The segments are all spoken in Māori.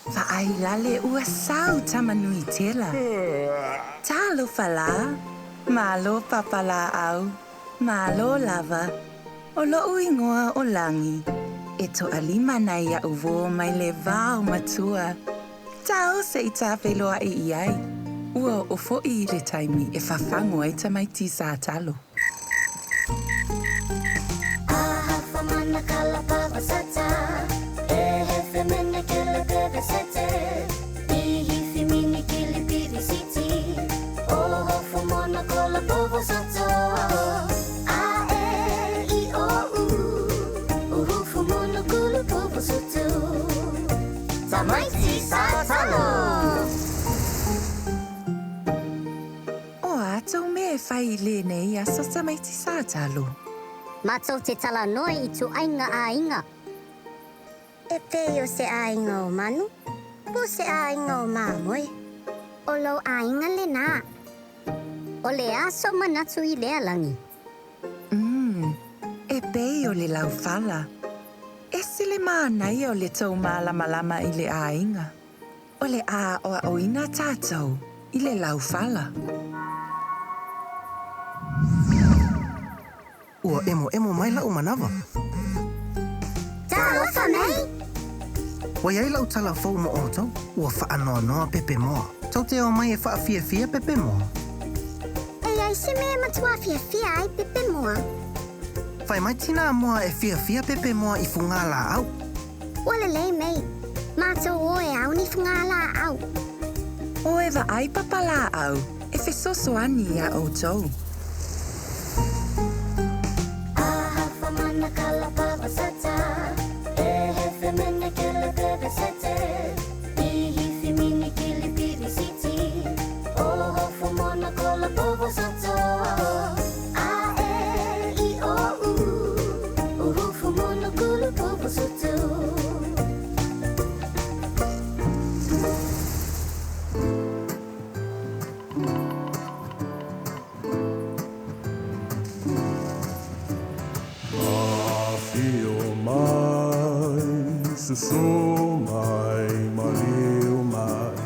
Whaailale ua sau tamanui tela. Talofa la, malo papala au, malo lava, o lo ingoa o langi. E to alima nei a uvo mai le vau matua. Tau se I tāwheloa I iai. Ua o fo'i le taimi e whawhango ai Tamaiti Ta'alo. Ahafa mana kalapa wasata, e hefe mene kele kebe sete, I hifi mini kili piri siti, o hofu mona kola povo sato. A e I o u hufu mona kulu povo sutu. Tamaiti Ta'alo. O ato me e whai le nei a sa Tamaiti Ta'alo. Matou te tala noi I tu ainga a inga. E peo se a inga o manu, po se a inga o mamoe. O lo a inga le nā. O le aso manatu I lea langi. E pei o le lau whala. E sile mānai o le tau malama I le ainga. O le a o a oina tātou I le lau whala. Ua emo mai lau manawa. Talofa mei? Wai ai lau tala fau mo oto, ua whaanoa noa pepe moa. Tau te o mai e whaafia pepe moa. E ai se mea matua fia ai pepe moa. Whai mai tina moa e fia pepe moa I fungala au. Wale lei mei, mātou o e au ni whangala au. O e wa ai papala au, e whesoso ani a outou. Mana kalapa wasata, e hefe mene kele kebe sete, I hifi mini kili piri siti, o hofu mona kola povo sato. A e I o hufu mona kulu povo sutu. Susu mai, maliu mai,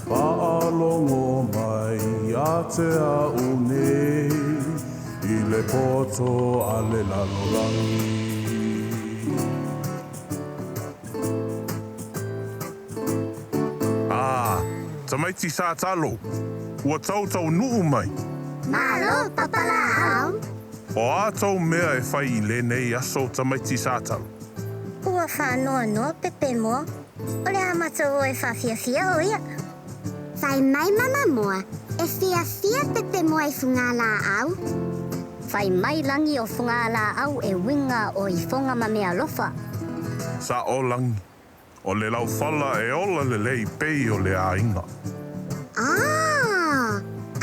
pa'alongo mai, ia te a'u nei, I le poto a le lalolangi. Tamaiti Ta'alo, ua tautau nu'u mai. Malo papala au. O ātou mea e whai I le nei aso Tamaiti Ta'alo. Ua whanoa noa pepe moa. O le amatou o e whawhia o ia. Whai mai mama moa. E fia pepe moa I whungala au. Whai mai langi o whungala au e winga o I whonga ma mea lofa. Sa o langi. O le lau whala e ola le lei pei o le ainga.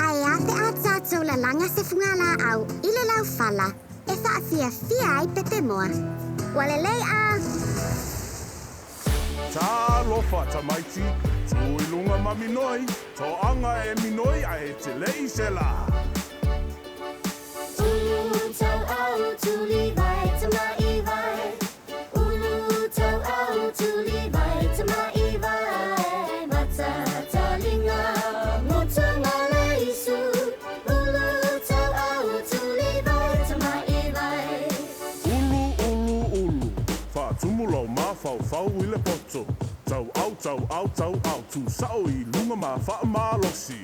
Ai a te a tātou la langa se whungala au I le lau whala. E whawhia ai pepe moa. Wale lei a... Talofa Tamaiti, tui lunga ma minoi, to anga e minoi a e te lei se la. Ulu tau au tuli vai tamai vai. Ulu tau au tuli vai tamai vai. Mata talinga motonga leisu. Ulu tau au tuli vai tamai vai. Ulu, whaatumulau ma fau I le poto. Tau au, tu sao I lunga ma wha malosi.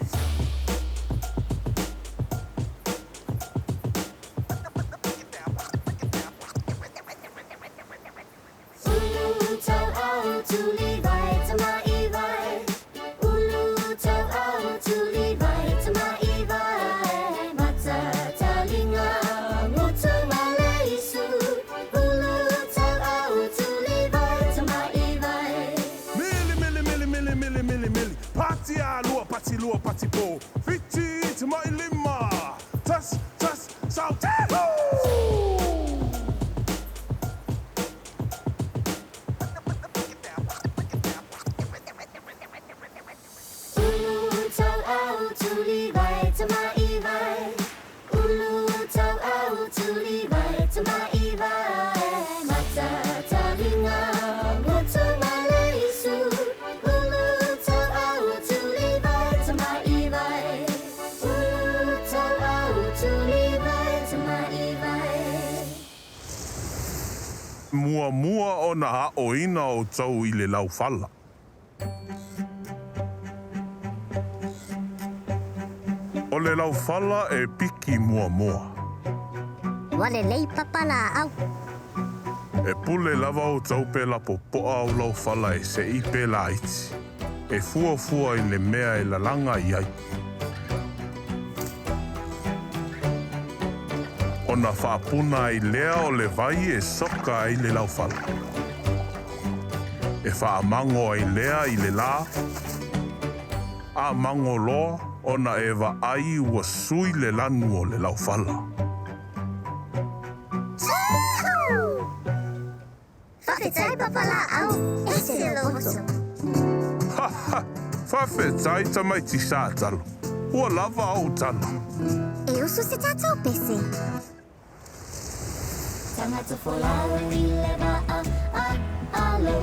Ulu tau au tuli vai tamai vai. Ulu tau au tuli vai tamai vai. Mata talinga motonga leisu. Ulu tau au tuli vai tamai vai. Mili. Pati a lua, pati po. Fiti te mai lima. Tas, sau te ho! Ulu tau au tuli vai tamai vai. Ulu tau au tuli vai tamai vai. Mata talinga motonga leisu. Ulu mua o na haʻoina o tau I le laufala. O le laufala e piki mua. Wale lei papala au. E pule lava o tau pe la popoa o laufala e se I pe la iti. E fua I le mea e la langa I ai. O na whaapuna I lea o le vai e soka I le laufala. E whaamango I lea I le la. A mango loa o na e wa ai ua sui le lanu o le laufala. Whawhetai papala au, e se le loto. Whawhetai Tamaiti Ta'alo. Ua lava au tala. E usu se tātou pese. Tangata wholau I le wa alo.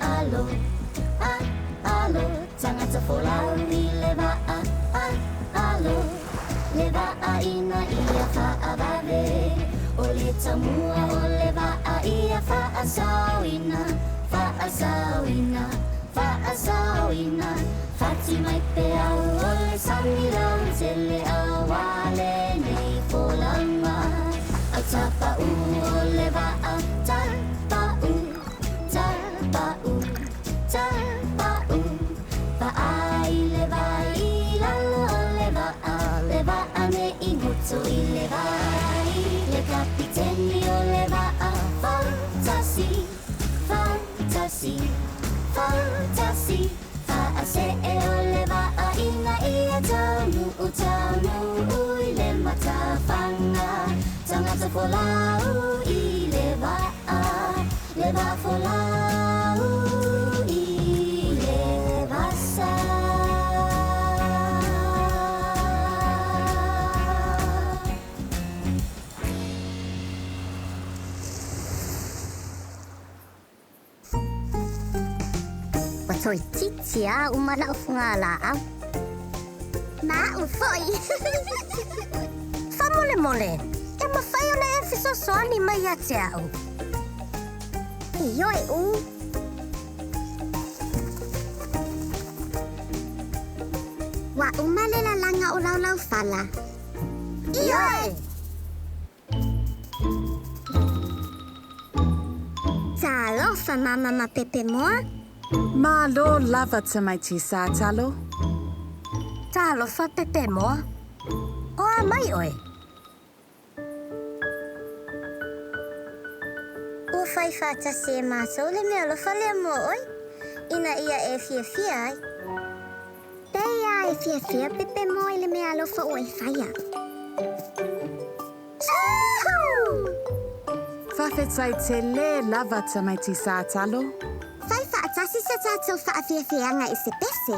Alo. Tangata wholau I le wa alo. Le wa ina ia whaavave. O le tamua o le wa ia whaasauina. Fati mai pe au o le samilau te le awale nei folanga. A tapau o le wa tapau. Pa ai le wa I lalo o le wa me I ngutu I le vai. Le kapiteni o le wa fantasi. Se e o le wa ina ia taunu I le matawhanga. Tangata wholau I le wa wholau I le wasa. Toi titia umana ufungala au. Na ufoi. Famole. E mawhai ona e fisosoani mai a te au. Ioi u. Wa umale la langa o lau fala. Ioi. Talofa mama ma pepe moa. Malo lava Tamaiti Ta'alo. Talofa pepe moa. Oa mai oe. O fai fata se mātou le mea lofa le mo oi. Ina ia e fia ai. Peia e fia pepe mo I le mea lofa o e faia. Whawhetai te le lava Tamaiti Ta'alo. Fai whaatasi sa tātou whaafiafianga I se pese.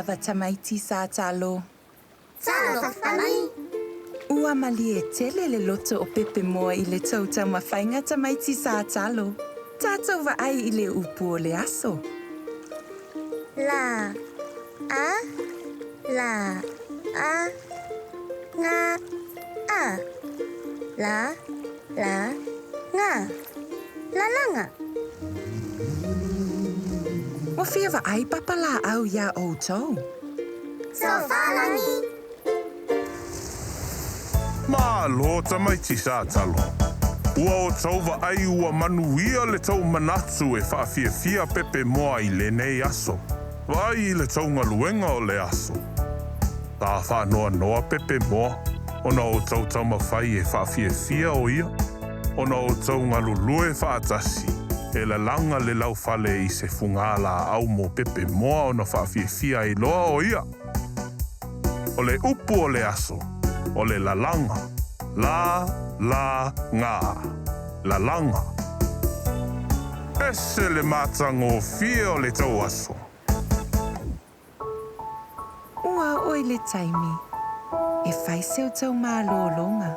lava Tamaiti Ta'alo. Talofa mai. Ua mali e tele le loto o pepe moa I le tautau mawhainga Tamaiti Ta'alo. Tātou wa ai I le upu o le aso. La, a, la, a, nga, a. La, nga. Lālaga. Wa fia wa ai papala au ia outou. So whalangi. Mālo Tamaiti Ta'alo. Ua o tau wa ai ua manuia le tau manatu e whaafia pepe moa I le nei aso. Vai I le tau ngaluenga o le aso. Tā whanoa noa pepe moa. Ona o tau tau mawhai e whaafia o ia. Ona o tau ngalulue whaatasi. E la langa le lau fale I se fungala au mo pepe moa ona whaafia I loa o ia. O le upu o le aso. O le lalanga. Lālaga. Ese le mātango fia o le tau aso. Ua oi le taimi. E whai seu tau mālōlonga.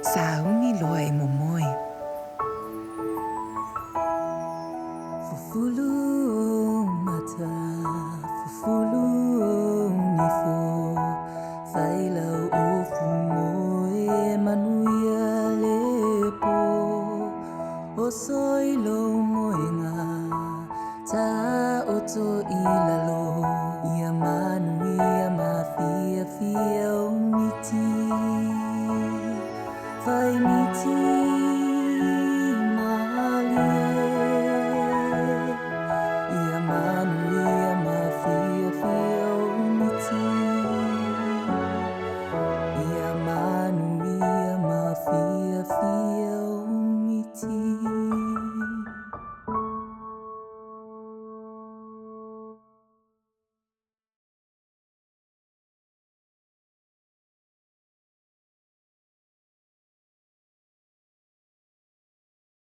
Sa ungi loa E momoe. Fufulu o mata, fufulu o nifo. Whailau o fumoe E manuia le po. O soilo moenga, ta oto I lalo. Ia manuia mafia o miti.